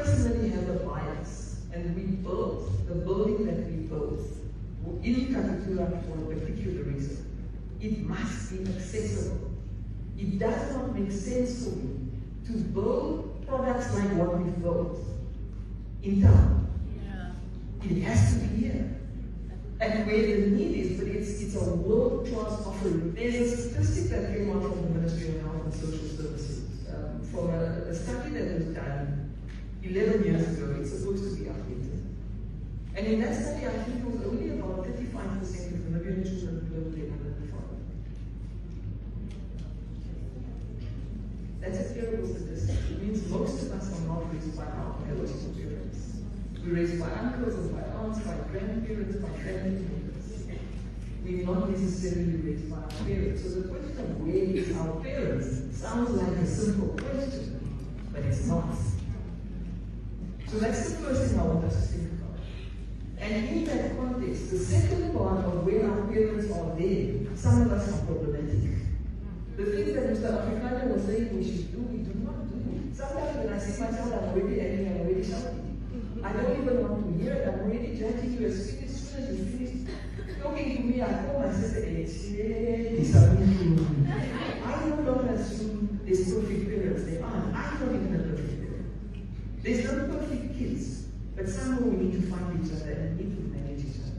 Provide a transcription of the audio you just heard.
personally have a bias, and we built the building that we built in Katutura for a particular reason. It must be accessible. It does not make sense for me to build products like what we built in town. Yeah. It has to be here. And where the need is, but it's a world-class offering. There's a statistic that came out from the Ministry of Health and Social Services from a study that was done 11 years ago. It's supposed to be updated. And in that study, I think it was only about 35% of Namibian children globally unidentified. That's a terrible statistic. It means most of us are not raised by our biological parents. We're raised by uncles and by aunts, by grandparents, by family members. We're not necessarily raised by our parents. So the question of where is our parents sounds like a simple question, but it's not. So that's the first thing I want us to think about. And in that context, the second part of where our parents are there, some of us are problematic. The things that Mr. Afrikaner was saying we should do, we do not do. Sometimes when I see my child, I'm already angry, I'm already shouting. I don't even want to hear it, I'm already judging you as soon as you finish talking to me. I call my sister, I no longer assume there's perfect parents, they aren't. I'm not even a perfect parent. There's no perfect kids. But somehow we need to find each other and need to manage each other.